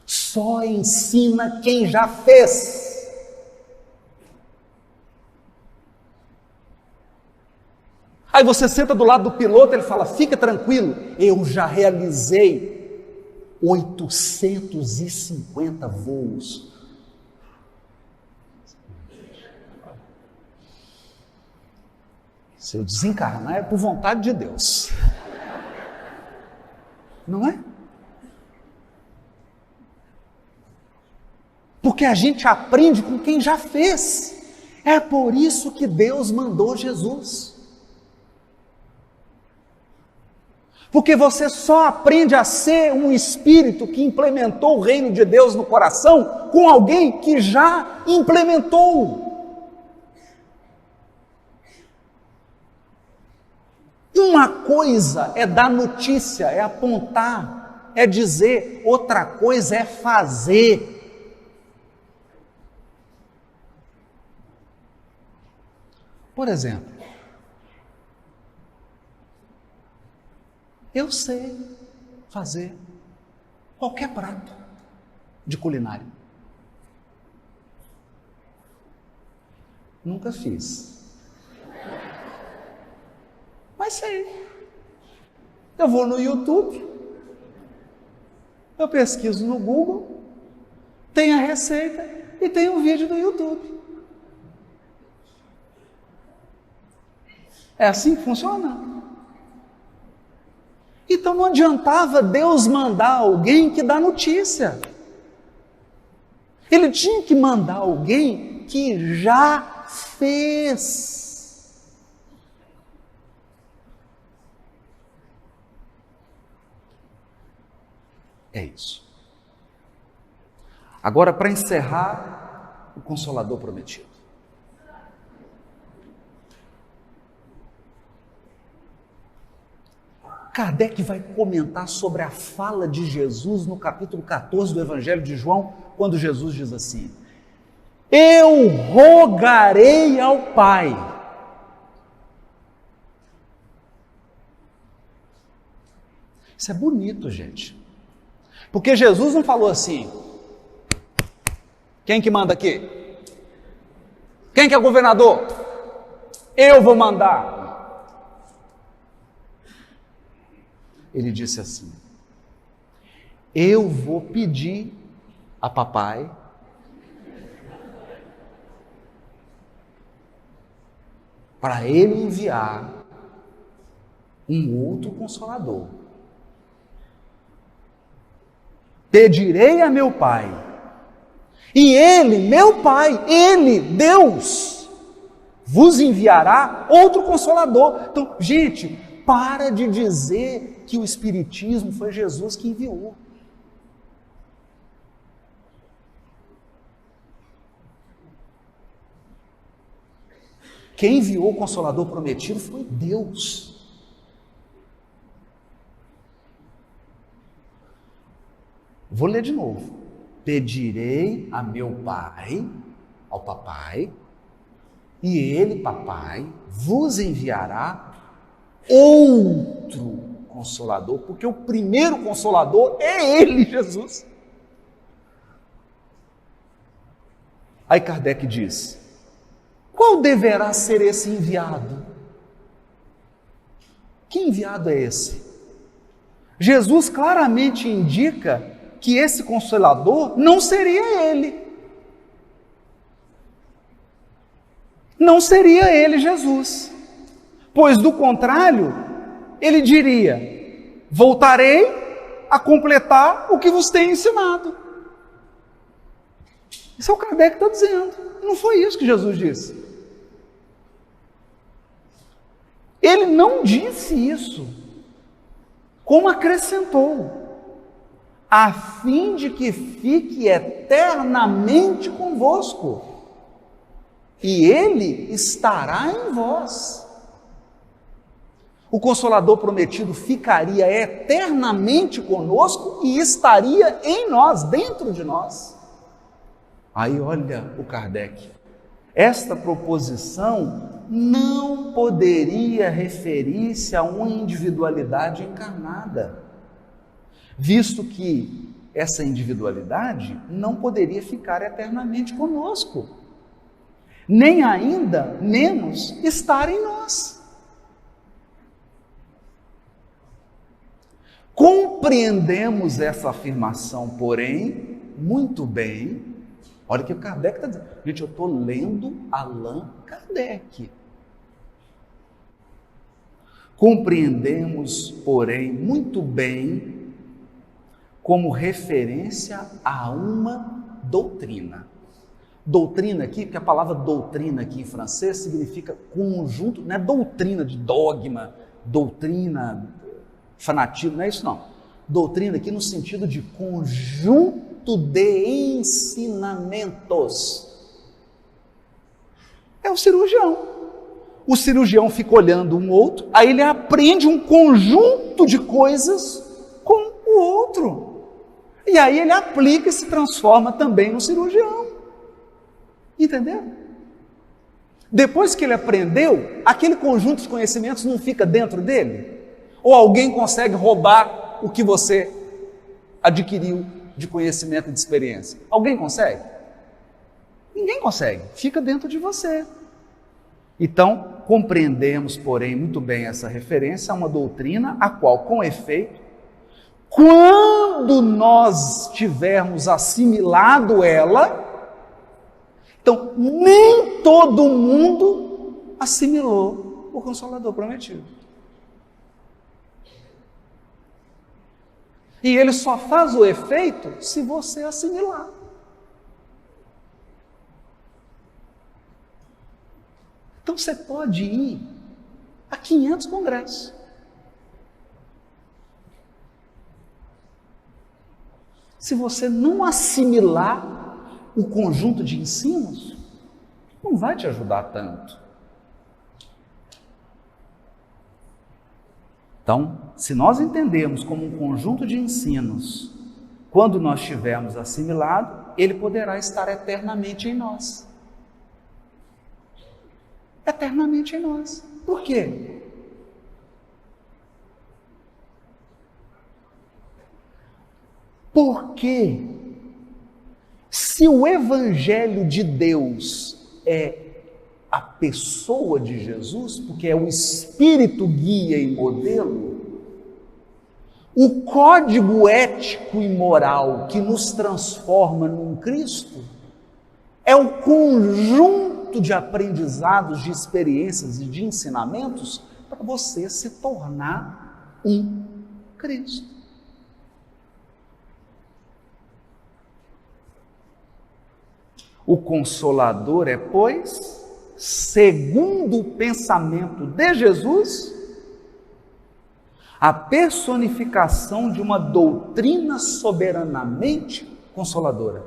Speaker 1: Só ensina quem já fez. Aí você senta do lado do piloto, ele fala, fica tranquilo, eu já realizei 850 voos. Se eu desencarnar é por vontade de Deus. Não é? Porque a gente aprende com quem já fez. É por isso que Deus mandou Jesus. Porque você só aprende a ser um espírito que implementou o reino de Deus no coração com alguém que já implementou. Uma coisa é dar notícia, é apontar, é dizer, outra coisa é fazer. Por exemplo, Eu sei fazer qualquer prato de culinária. Nunca fiz. Mas sei. Eu vou no YouTube, eu pesquiso no Google, tem a receita e tem um vídeo do YouTube. É assim que funciona. Então não adiantava Deus mandar alguém que dá notícia. Ele tinha que mandar alguém que já fez. É isso. Agora, para encerrar, o Consolador prometido. Kardec vai comentar sobre a fala de Jesus no capítulo 14 do Evangelho de João, quando Jesus diz assim: eu rogarei ao Pai. Isso é bonito, gente. Porque Jesus não falou assim: quem que manda aqui? Quem que é o governador? Eu vou mandar. Ele disse assim: eu vou pedir a papai para ele enviar um outro consolador. Pedirei a meu pai, e ele, meu pai, ele, Deus, vos enviará outro consolador. Então, gente, para de dizer que o Espiritismo foi Jesus que enviou. Quem enviou o Consolador prometido foi Deus. Vou ler de novo. Pedirei a meu pai, ao papai, e ele, papai, vos enviará outro Consolador, porque o primeiro Consolador é ele, Jesus. Aí Kardec diz: qual deverá ser esse enviado? Que enviado é esse? Jesus claramente indica que esse Consolador não seria ele. Não seria ele, Jesus. Pois, do contrário, ele diria: voltarei a completar o que vos tenho ensinado. Isso é o Kardec está dizendo. Não foi isso que Jesus disse. Ele não disse isso, como acrescentou: a fim de que fique eternamente convosco, e ele estará em vós. O Consolador prometido ficaria eternamente conosco e estaria em nós, dentro de nós. Aí olha o Kardec. Esta proposição não poderia referir-se a uma individualidade encarnada, visto que essa individualidade não poderia ficar eternamente conosco, nem ainda menos estar em nós. Compreendemos essa afirmação, porém, muito bem. Olha o que o Kardec está dizendo. Gente, eu estou lendo Allan Kardec. Compreendemos, porém, muito bem como referência a uma doutrina. Doutrina aqui, porque a palavra doutrina aqui em francês significa conjunto, não é doutrina de dogma, doutrina, fanatismo, não é isso não. Doutrina aqui no sentido de conjunto de ensinamentos. É o cirurgião. O cirurgião fica olhando um outro, aí ele aprende um conjunto de coisas com o outro. E aí ele aplica e se transforma também no cirurgião. Entendeu? Depois que ele aprendeu, aquele conjunto de conhecimentos não fica dentro dele? Ou alguém consegue roubar o que você adquiriu de conhecimento e de experiência? Alguém consegue? Ninguém consegue, fica dentro de você. Então, compreendemos, porém, muito bem essa referência a uma doutrina a qual, com efeito, quando nós tivermos assimilado ela, então nem todo mundo assimilou o Consolador prometido. E ele só faz o efeito se você assimilar. Então você pode ir a 500 congressos. Se você não assimilar o conjunto de ensinos, não vai te ajudar tanto. Então, se nós entendemos como um conjunto de ensinos, quando nós tivermos assimilado, ele poderá estar eternamente em nós. Eternamente em nós. Por quê? Porque se o Evangelho de Deus é a pessoa de Jesus, porque é o Espírito guia e modelo, o código ético e moral que nos transforma num Cristo é o conjunto de aprendizados, de experiências e de ensinamentos para você se tornar um Cristo. O Consolador é, pois, segundo o pensamento de Jesus, a personificação de uma doutrina soberanamente consoladora,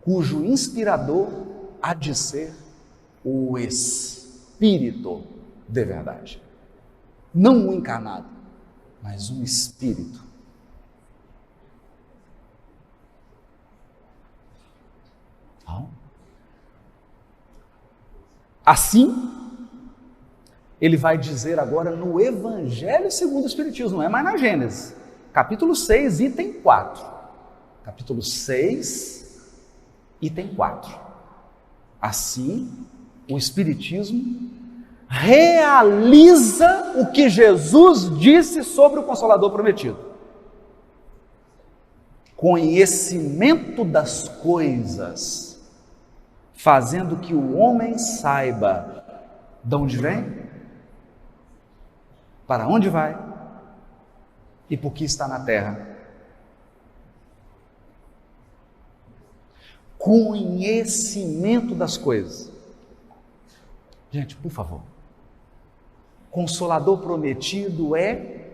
Speaker 1: cujo inspirador há de ser o Espírito de verdade. Não um encarnado, mas um Espírito. Assim, ele vai dizer agora no Evangelho segundo o Espiritismo, não é mais na Gênesis, capítulo 6, item 4. Capítulo 6, item 4. Assim, o Espiritismo realiza o que Jesus disse sobre o Consolador prometido. Conhecimento das coisas, fazendo que o homem saiba de onde vem, para onde vai e por que está na terra. Conhecimento das coisas. Gente, por favor. Consolador prometido é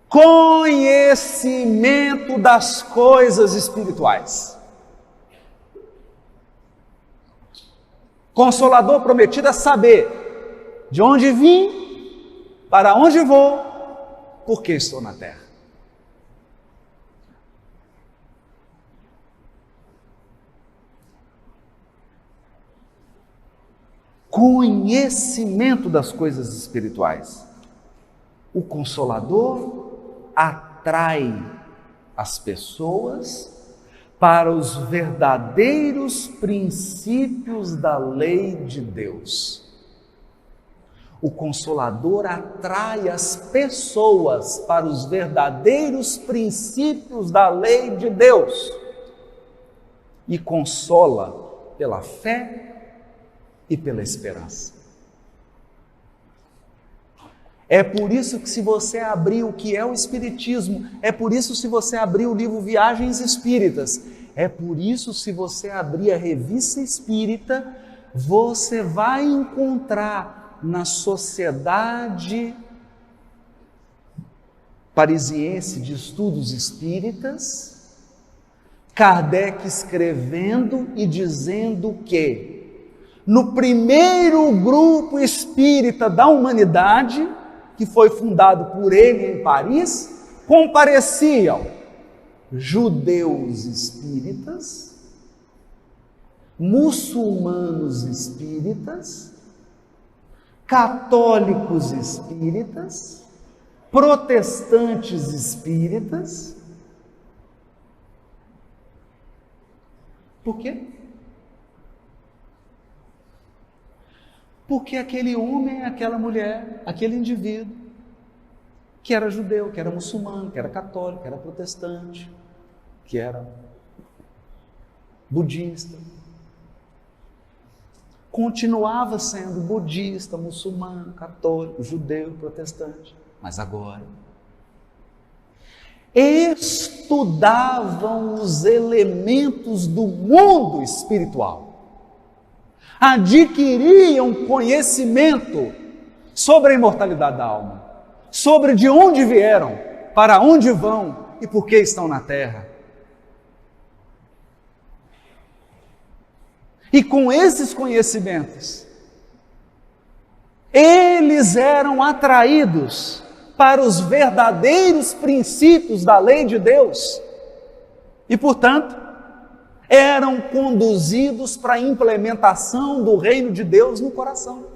Speaker 1: conhecimento das coisas espirituais. Consolador prometido é saber de onde vim, para onde vou, por que estou na terra. Conhecimento das coisas espirituais. O Consolador atrai as pessoas para os verdadeiros princípios da lei de Deus. O Consolador atrai as pessoas para os verdadeiros princípios da lei de Deus e consola pela fé e pela esperança. É por isso que, se você abrir o que é o Espiritismo, é por isso, se você abrir o livro Viagens Espíritas, é por isso, se você abrir a Revista Espírita, você vai encontrar na Sociedade Parisiense de Estudos Espíritas, Kardec escrevendo e dizendo que, no primeiro grupo espírita da humanidade, que foi fundado por ele em Paris, compareciam judeus espíritas, muçulmanos espíritas, católicos espíritas, protestantes espíritas. Por quê? Porque aquele homem, aquela mulher, aquele indivíduo, que era judeu, que era muçulmano, que era católico, que era protestante, que era budista, continuava sendo budista, muçulmano, católico, judeu, protestante, mas agora estudavam os elementos do mundo espiritual, adquiriam conhecimento sobre a imortalidade da alma, sobre de onde vieram, para onde vão e por que estão na terra. E com esses conhecimentos, eles eram atraídos para os verdadeiros princípios da lei de Deus e, portanto, eram conduzidos para a implementação do reino de Deus no coração.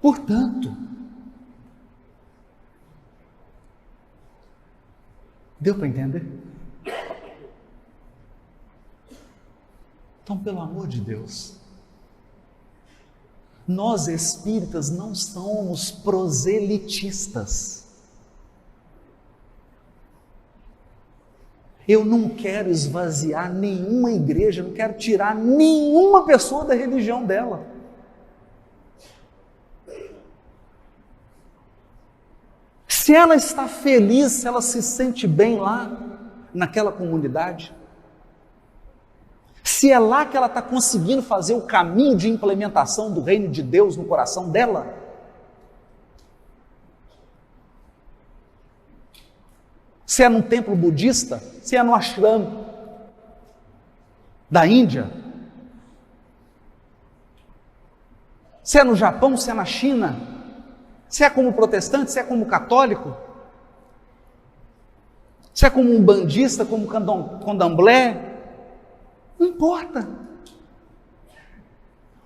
Speaker 1: Portanto, deu para entender? Então, pelo amor de Deus, nós espíritas não somos proselitistas. Eu não quero esvaziar nenhuma igreja, não quero tirar nenhuma pessoa da religião dela. Se ela está feliz, se ela se sente bem lá, naquela comunidade, se é lá que ela está conseguindo fazer o caminho de implementação do reino de Deus no coração dela, se é num templo budista, se é no ashram da Índia, se é no Japão, se é na China, se é como protestante, se é como católico, se é como umbandista, como candomblé, não importa.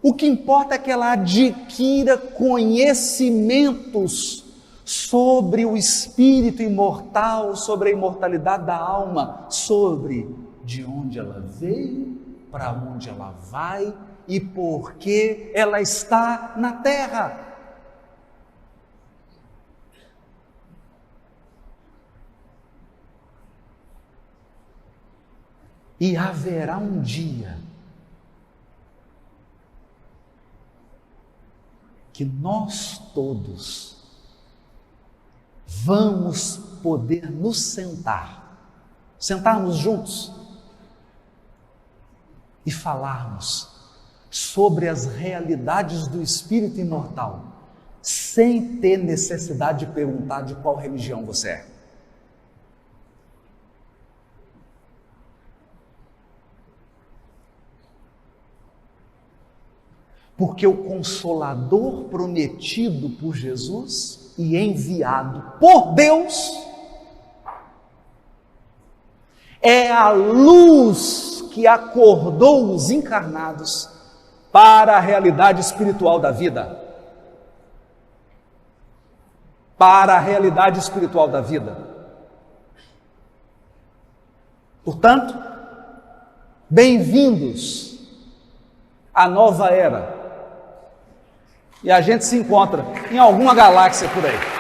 Speaker 1: O que importa é que ela adquira conhecimentos sobre o espírito imortal, sobre a imortalidade da alma, sobre de onde ela veio, para onde ela vai e por que ela está na terra. E haverá um dia que nós todos vamos poder nos sentarmos juntos e falarmos sobre as realidades do espírito imortal, sem ter necessidade de perguntar de qual religião você é. Porque o Consolador prometido por Jesus e enviado por Deus é a luz que acordou os encarnados para a realidade espiritual da vida. Para a realidade espiritual da vida. Portanto, bem-vindos à nova era. E a gente se encontra em alguma galáxia por aí.